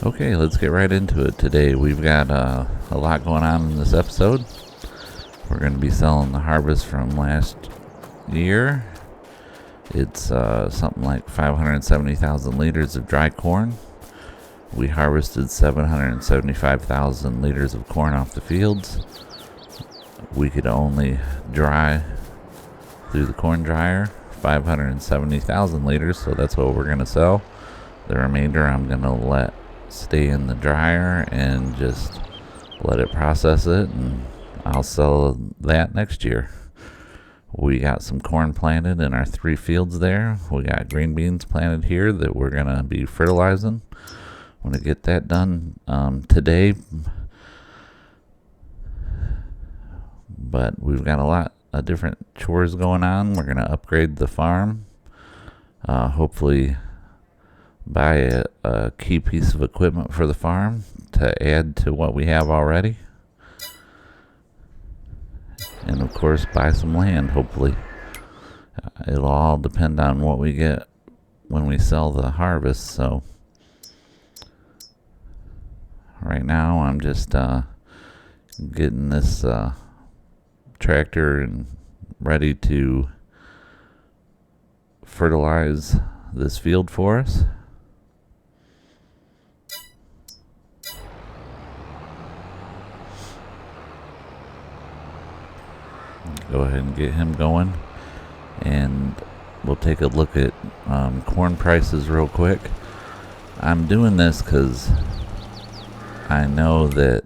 Okay, let's get right into it. Today we've got a lot going on in this episode. We're going to be selling the harvest from last year. It's something like 570,000 liters of dry corn. We harvested 775,000 liters of corn off the fields. We could only dry through the corn dryer 570,000 liters, so that's what we're going to sell. The remainder I'm going to let stay in the dryer and just let it process it, and I'll sell that next year. We got some corn planted in our 3 fields there. We got green beans planted here that we're going to be fertilizing. I'm going to get that done today. But we've got a lot of different chores going on. We're going to upgrade the farm. Hopefully buy a key piece of equipment for the farm to add to what we have already. And of course buy some land, hopefully. It'll all depend on what we get when we sell the harvest. So right now I'm just getting this tractor and ready to fertilize this field for us. Go ahead and get him going, and we'll take a look at corn prices real quick. I'm doing this because I know that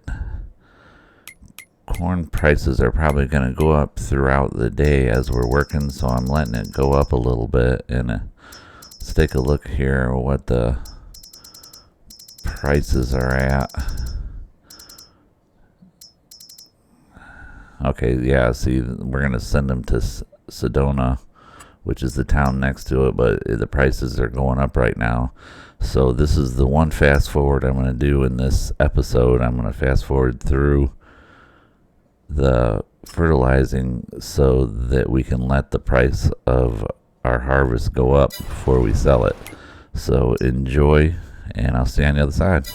corn prices are probably going to go up throughout the day as we're working, so I'm letting it go up a little bit. And let's take a look here what the prices are at. Okay, yeah, see, we're going to send them to Sedona, which is the town next to it, but the prices are going up right now. So this is the one fast forward I'm going to do in this episode. I'm going to fast forward through the fertilizing so that we can let the price of our harvest go up before we sell it. So enjoy, and I'll see you on the other side.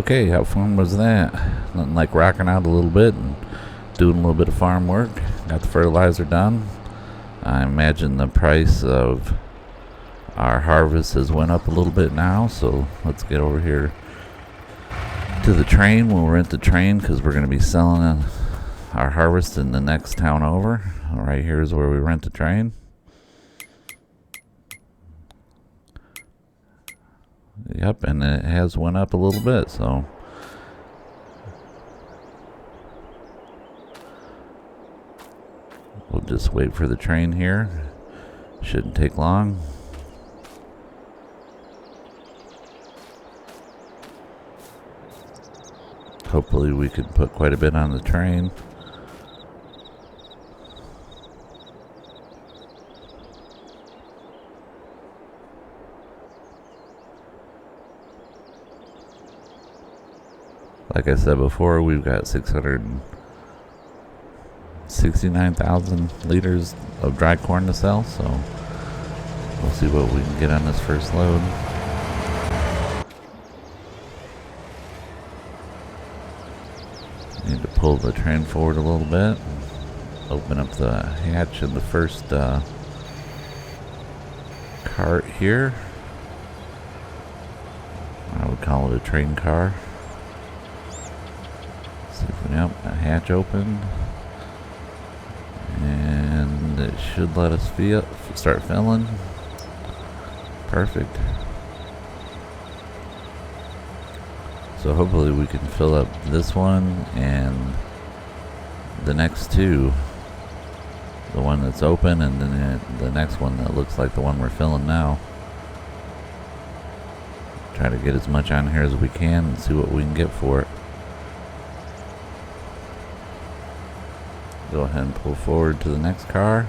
Okay, how fun was that? Nothing like rocking out a little bit and doing a little bit of farm work. Got the fertilizer done. I imagine the price of our harvest has went up a little bit now, so let's get over here to the train. We'll rent the train because we're going to be selling our harvest in the next town over. Right here is where we rent the train. Yep, and it has went up a little bit, so we'll just wait for the train here. Shouldn't take long. Hopefully we can put quite a bit on the train. Like I said before, we've got 669,000 liters of dry corn to sell, so we'll see what we can get on this first load. Need to pull the train forward a little bit, open up the hatch in the first cart here. I would call it a train car. Yep, a hatch opened, and it should let us start filling. Perfect. So hopefully we can fill up this one and the next two. The one that's open and then the next one that looks like the one we're filling now. Try to get as much on here as we can and see what we can get for it. Go ahead and pull forward to the next car.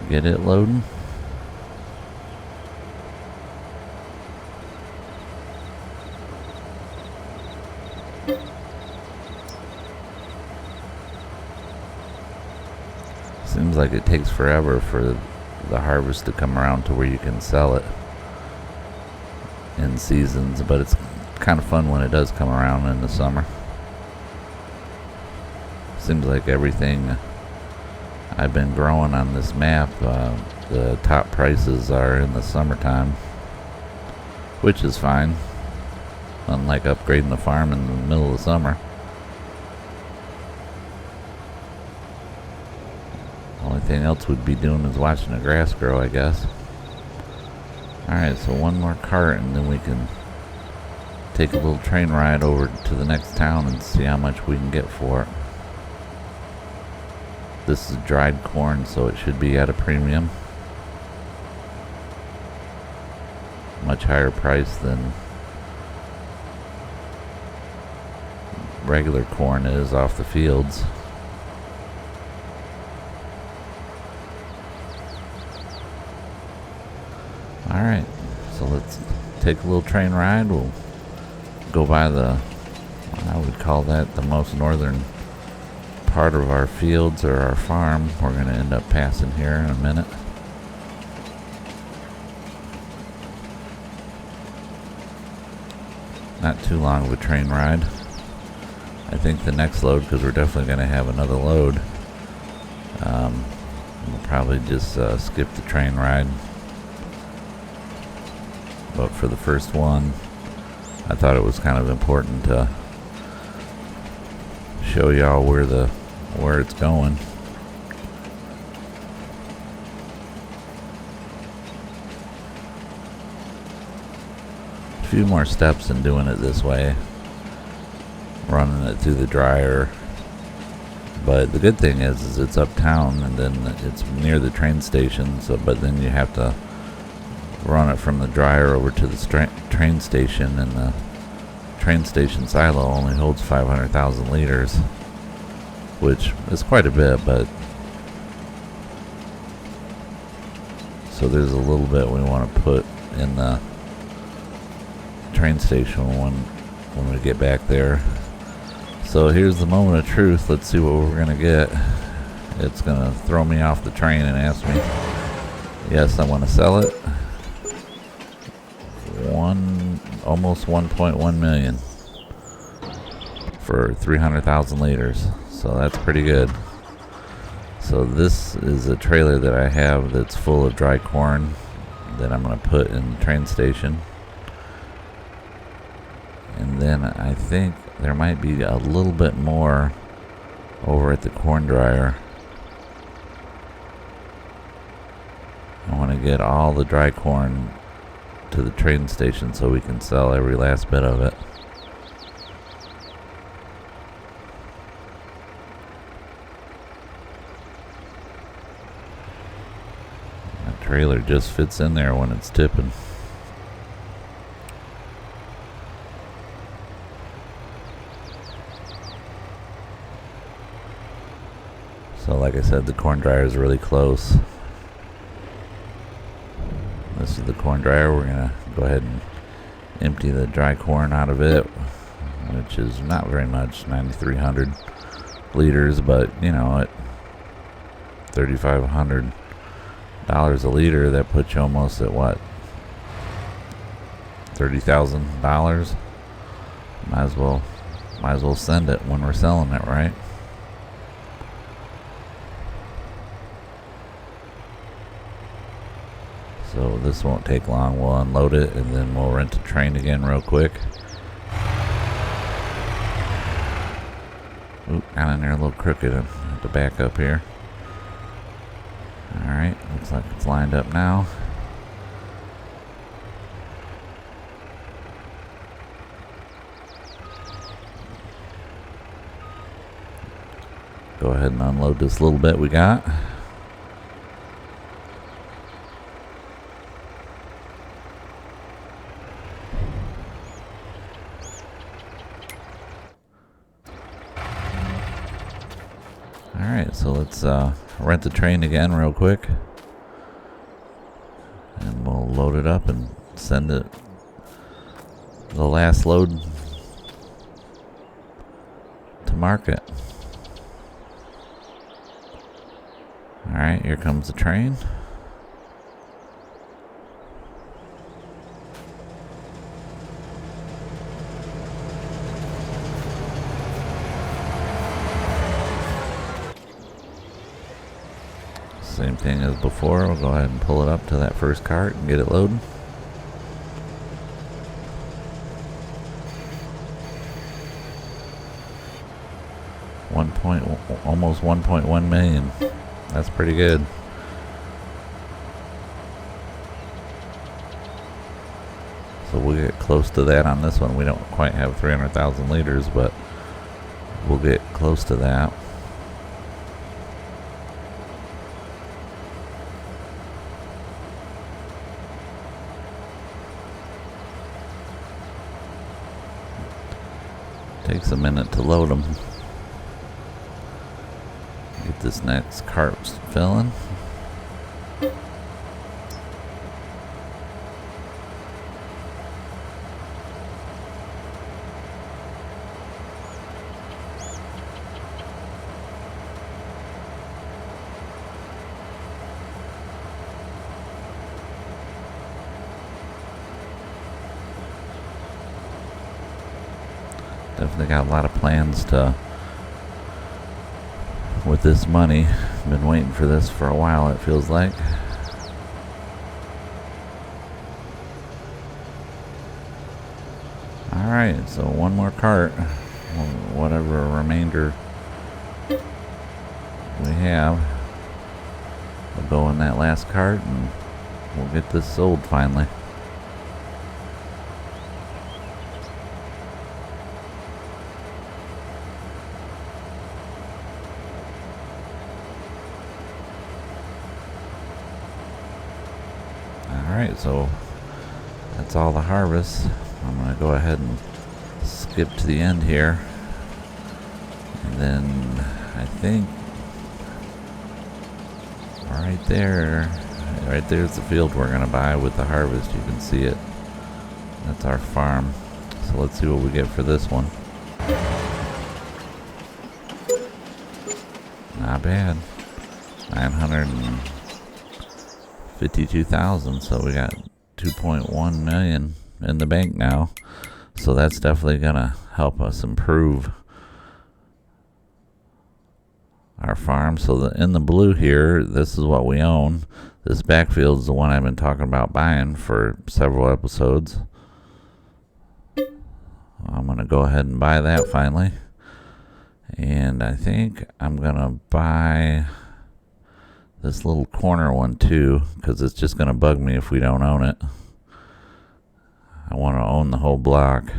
Get it loading. Seems like it takes forever for the harvest to come around to where you can sell it in seasons, but it's kind of fun when it does come around in the summer. Seems like everything I've been growing on this map, the top prices are in the summertime, which is fine, unlike upgrading the farm in the middle of the summer. Only thing else we'd be doing is watching the grass grow, I guess. Alright, so one more cart and then we can take a little train ride over to the next town and see how much we can get for it. This is dried corn, so it should be at a premium. Much higher price than regular corn is off the fields. Alright, so let's take a little train ride. We'll go by I would call that the most northern part of our fields or our farm. We're going to end up passing here in a minute. Not too long of a train ride. I think the next load, because we're definitely going to have another load, we'll probably just skip the train ride. But for the first one, I thought it was kind of important to show y'all where it's going. A few more steps in doing it this way, running it through the dryer. But the good thing is it's uptown and then it's near the train station. So, but then you have to run it from the dryer over to the train station, and the train station silo only holds 500,000 liters, which is quite a bit, but so there's a little bit we want to put in the train station when we get back there. So here's the moment of truth. Let's see what we're gonna get. It's gonna throw me off the train and ask me, yes, I want to sell it. Almost 1.1 million. for 300,000 liters. So that's pretty good. So this is a trailer that I have that's full of dry corn that I'm going to put in the train station. And then I think there might be a little bit more over at the corn dryer. I want to get all the dry corn to the train station so we can sell every last bit of it. That trailer just fits in there when it's tipping. So like I said, the corn dryer is really close. This is the corn dryer. We're gonna go ahead and empty the dry corn out of it, which is not very much, 9,300 liters, but you know, at $3,500 a liter, that puts you almost at what, $30,000. Might as well send it when we're selling it, right? So this won't take long. We'll unload it and then we'll rent a train again real quick. Oop, got in there a little crooked. I have to back up here. Alright, looks like it's lined up now. Go ahead and unload this little bit we got. Alright, so let's rent the train again real quick. And we'll load it up and send it the last load to market. Alright, here comes the train. Same thing as before. We'll go ahead and pull it up to that first cart and get it loaded. Almost 1.1 million. That's pretty good. So we'll get close to that on this one. We don't quite have 300,000 liters, but we'll get close to that. Takes a minute to load them. Get this next cart filling. Definitely got a lot of plans to with this money. Been waiting for this for a while, it feels like. Alright, so one more cart. Whatever remainder we have will go in that last cart and we'll get this sold finally. Alright, so that's all the harvest. I'm going to go ahead and skip to the end here. And then I think right there's the field we're going to buy with the harvest. You can see it. That's our farm. So let's see what we get for this one. Not bad. 952,000. So we got 2.1 million in the bank now. So that's definitely gonna help us improve our farm. So in the blue here, this is what we own. This backfield is the one I've been talking about buying for several episodes. I'm going to go ahead and buy that finally. And I think I'm going to buy this little corner one too, because it's just going to bug me if we don't own it. I want to own the whole block.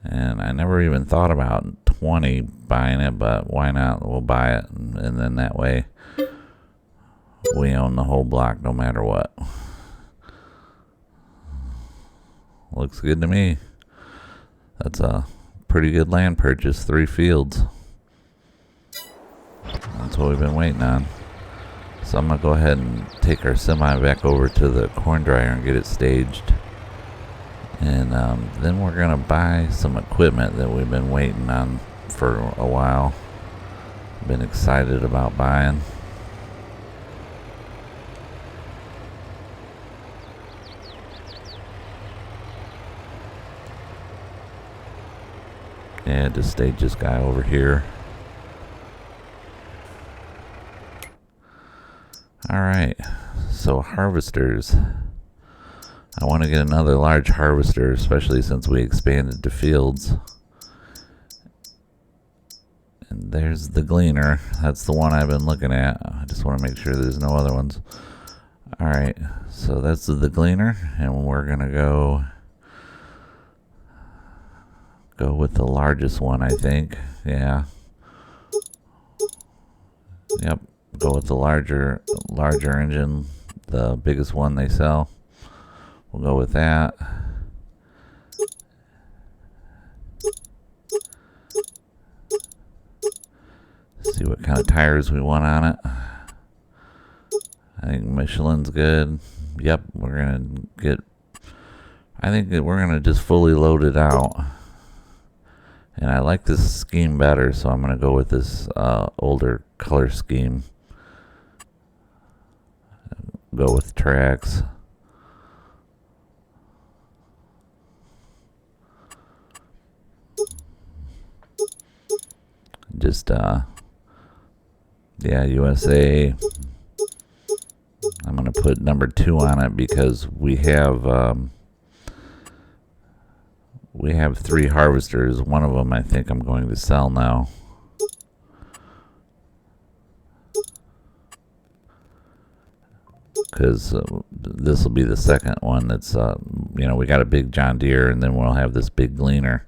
And I never even thought about 20 buying it, but why not? We'll buy it, and then that way we own the whole block no matter what. Looks good to me. That's a pretty good land purchase, 3 fields. That's what we've been waiting on. So I'm going to go ahead and take our semi back over to the corn dryer and get it staged. And then we're going to buy some equipment that we've been waiting on for a while. Been excited about buying. Yeah, just stage this guy over here. Alright, so harvesters. I want to get another large harvester, especially since we expanded to fields. And there's the gleaner. That's the one I've been looking at. I just want to make sure there's no other ones. Alright, so that's the gleaner, and we're going to go with the largest one, I think. Yeah. Yep, go with the larger engine, the biggest one they sell. We'll go with that. See what kind of tires we want on it. I think Michelin's good. Yep, we're gonna get. I think that we're gonna just fully load it out. And I like this scheme better, so I'm gonna go with this older color scheme. Go with tracks. Just yeah, USA. I'm gonna put number 2 on it because we have 3 harvesters. One of them I think I'm going to sell now. Because this will be the second one that's, you know, we got a big John Deere and then we'll have this big gleaner.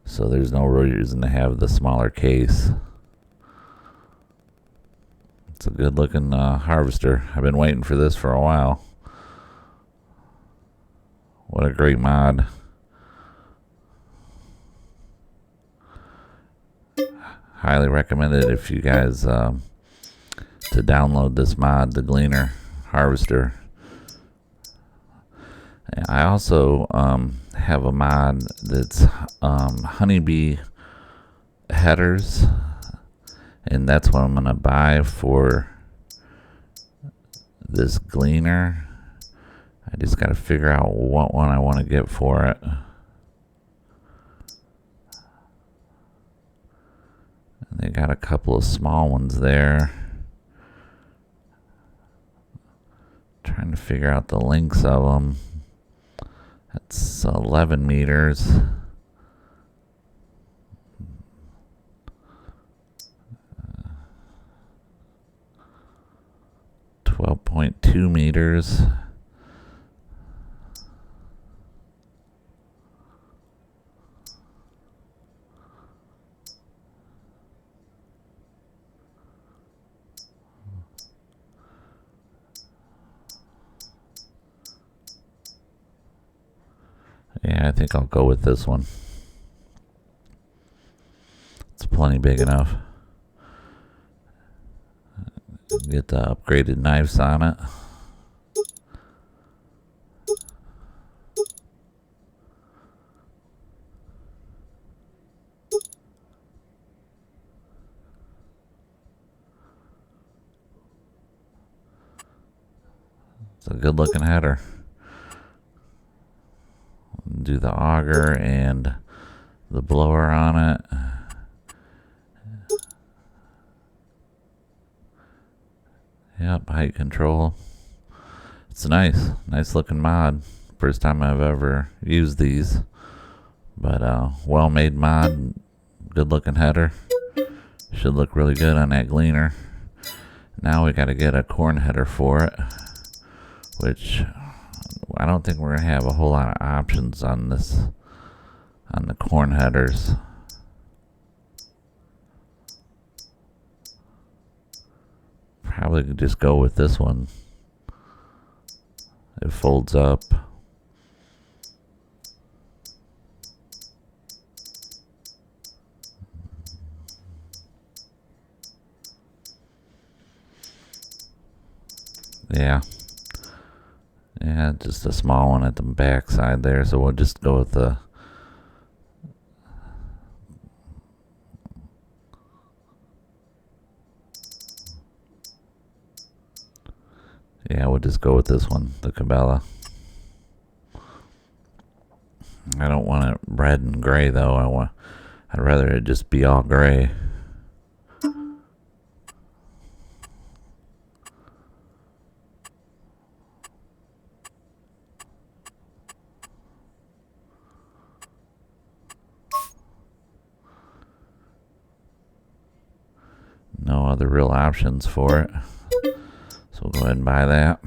So there's no reason to have the smaller case. It's a good looking harvester. I've been waiting for this for a while. What a great mod. Highly recommend it if you guys to download this mod, the Gleaner Harvester. I also have a mod that's honeybee headers, and that's what I'm gonna buy for this Gleaner. I just gotta figure out what one I want to get for it. And they got a couple of small ones there. Trying to figure out the lengths of them. That's 11 meters. Uh, 12.2 meters. Yeah, I think I'll go with this one. It's plenty big enough. Get the upgraded knives on it. It's a good looking header. Do the auger and the blower on it. Yep, height control. It's nice looking mod. First time I've ever used these, but well made mod, good looking header. Should look really good on that gleaner. Now we got to get a corn header for it, which I don't think we're gonna have a whole lot of options on this, on the corn headers. Probably could just go with this one. It folds up. Yeah, just a small one at the back side there, so we'll just go with the we'll just go with this one, the Cabela. I don't want it red and gray though. I'd rather it just be all gray. No other real options for it, so we'll go ahead and buy that.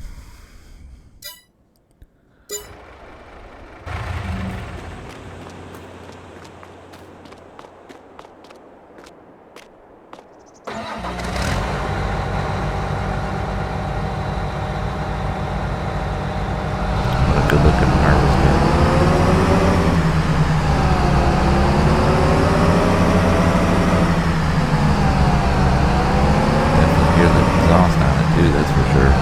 What a good looking harvester. That's for sure.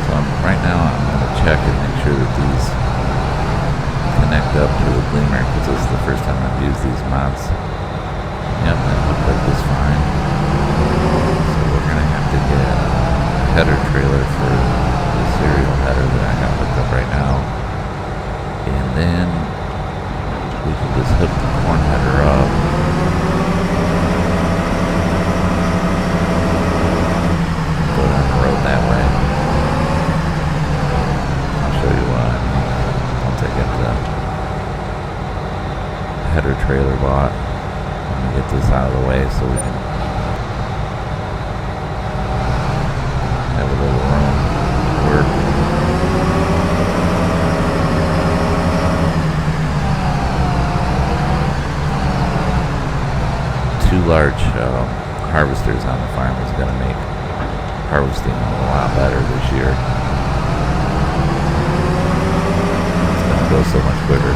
So right now I'm going to check and make sure that these connect up to the gleaner, because this is the first time I've used these mods. Yep, that looked like this fine. So we're going to have to get a header trailer for the serial header that I got hooked up right now. And then we can just hook the corn header up. That way. I'll show you what. Once I get the header trailer bought, let me get this out of the way so we can have a little room to work. Two large harvesters on the farm is going to make harvesting a lot better this year. It's going to go so much quicker.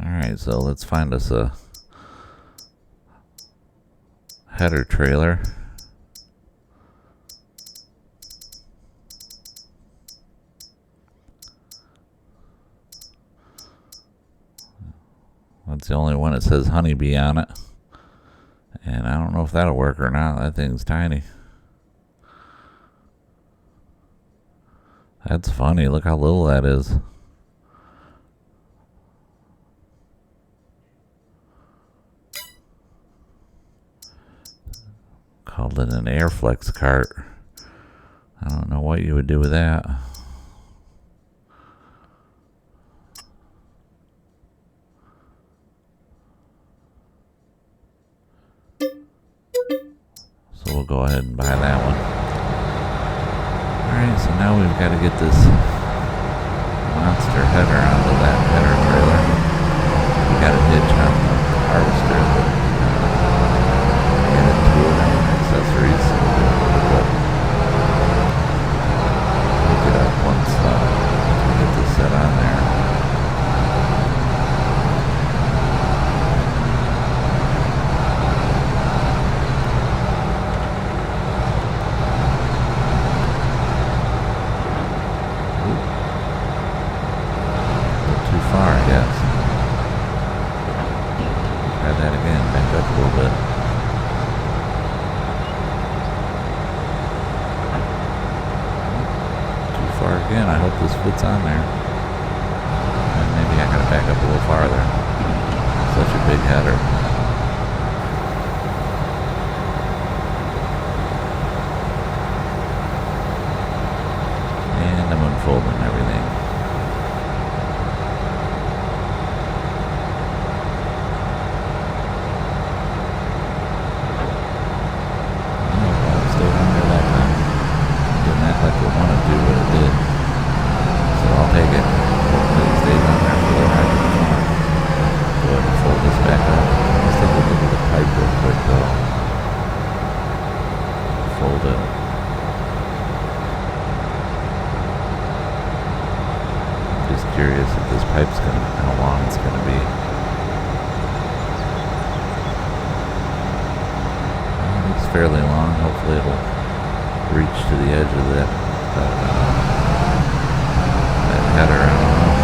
Alright, so let's find us a header trailer. That's the only one that says honeybee on it. And I don't know if that'll work or not. That thing's tiny. That's funny. Look how little that is. Called it an Airflex cart. I don't know what you would do with that. So we'll go ahead and buy that one. Alright, so now we've got to get this monster header onto that header trailer. We got a hitch on the harvester. Get it to it and accessories. So we'll pick it up once we get this set on there. that again. Back up a little bit. Too far again. I hope this fits on there. And maybe I gotta back up a little farther. Such a big header. And I'm unfolding everything. Curious if this pipe's how long it's gonna be. It's fairly long. Hopefully it'll reach to the edge of that header. I don't know.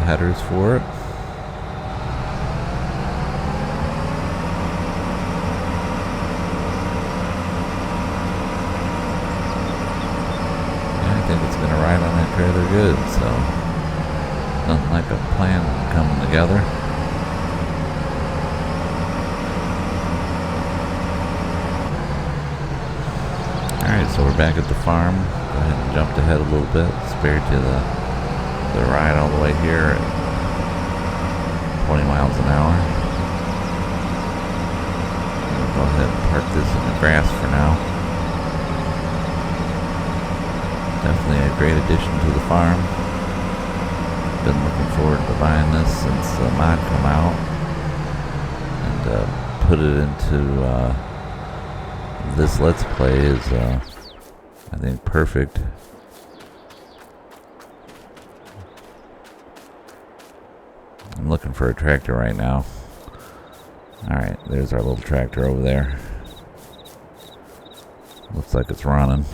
Headers for it. Yeah, I think it's gonna ride on that trailer good, so nothing like a plan coming together. Alright, so we're back at the farm. Go ahead and jump ahead a little bit. Spared you the ride all the way here at 20 miles an hour. I'll go ahead and park this in the grass for now. Definitely a great addition to the farm. Been looking forward to buying this since the mod come out. And put it into this Let's Play is I think perfect. I'm looking for a tractor right now. Alright, there's our little tractor over there. Looks like it's running.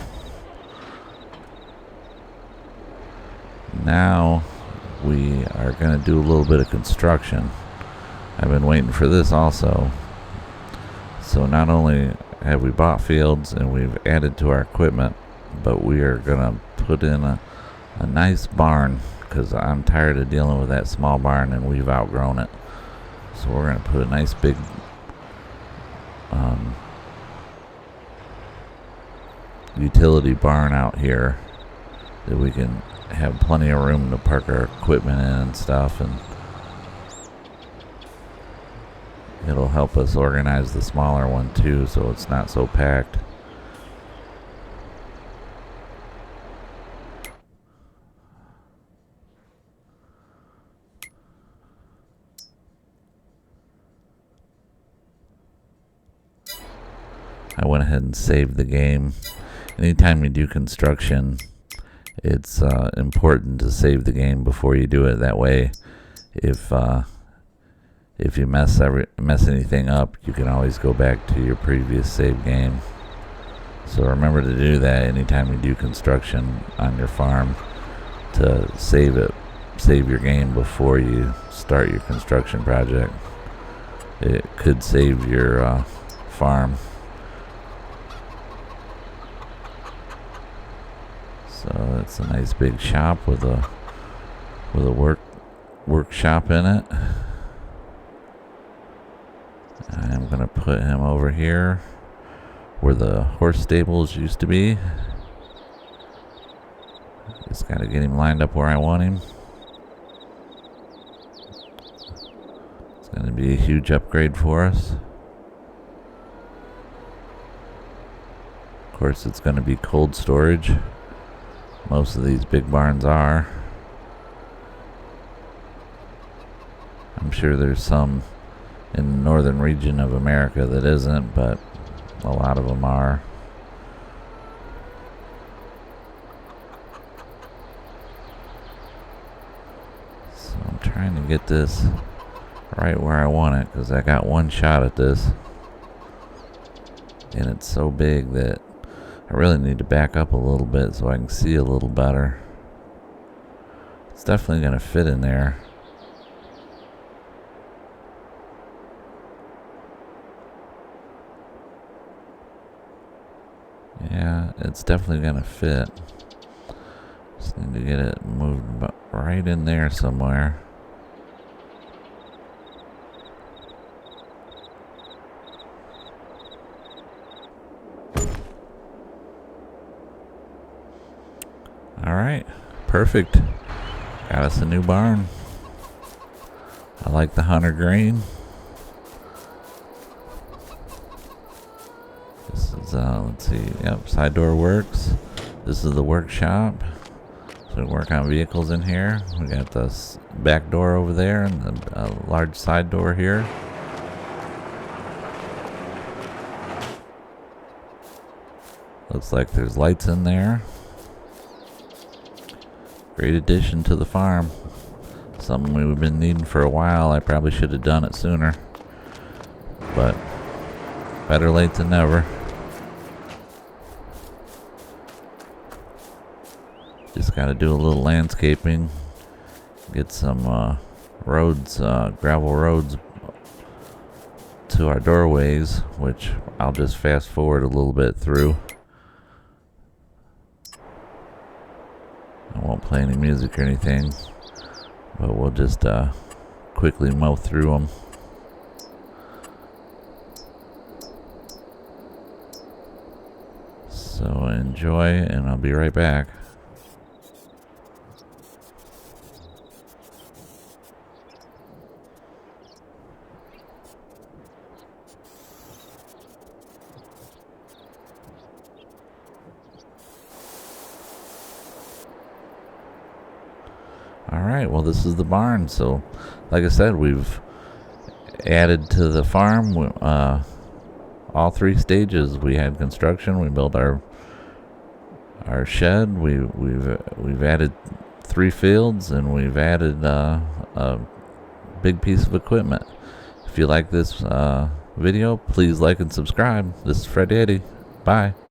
Now we are going to do a little bit of construction. I've been waiting for this also. So not only have we bought fields and we've added to our equipment, but we are going to put in a nice barn, because I'm tired of dealing with that small barn and we've outgrown it. So we're going to put a nice big utility barn out here that we can have plenty of room to park our equipment in and stuff, and it'll help us organize the smaller one too, so it's not so packed. I went ahead and saved the game. Anytime you do construction, it's important to save the game before you do it. That way, if you mess anything up, you can always go back to your previous save game. So remember to do that anytime you do construction on your farm, to save your game before you start your construction project. It could save your farm. So it's a nice big shop with a workshop in it. I'm gonna put him over here where the horse stables used to be. Just gotta get him lined up where I want him. It's gonna be a huge upgrade for us. Of course, it's gonna be cold storage. Most of these big barns are. I'm sure there's some in the northern region of America that isn't, but a lot of them are. So I'm trying to get this right where I want it, because I got one shot at this and it's so big that I really need to back up a little bit so I can see a little better. It's definitely going to fit in there. Yeah, it's definitely going to fit. Just need to get it moved right in there somewhere. Alright, perfect. Got us a new barn. I like the hunter grain. This is, let's see, yep, side door works. This is the workshop. So we work on vehicles in here. We got this back door over there and the large side door here. Looks like there's lights in there. Great addition to the farm. Something we've been needing for a while. I probably should have done it sooner, but better late than never. Just got to do a little landscaping, get some roads, gravel roads to our doorways, which I'll just fast forward a little bit through. I won't play any music or anything, but we'll just quickly mow through them. So enjoy, and I'll be right back. Alright, well, this is the barn. So, like I said, we've added to the farm all three stages. We had construction, we built our shed, we've added 3 fields, and we've added a big piece of equipment. If you like this video, please like and subscribe. This is Fred Eddy. Bye.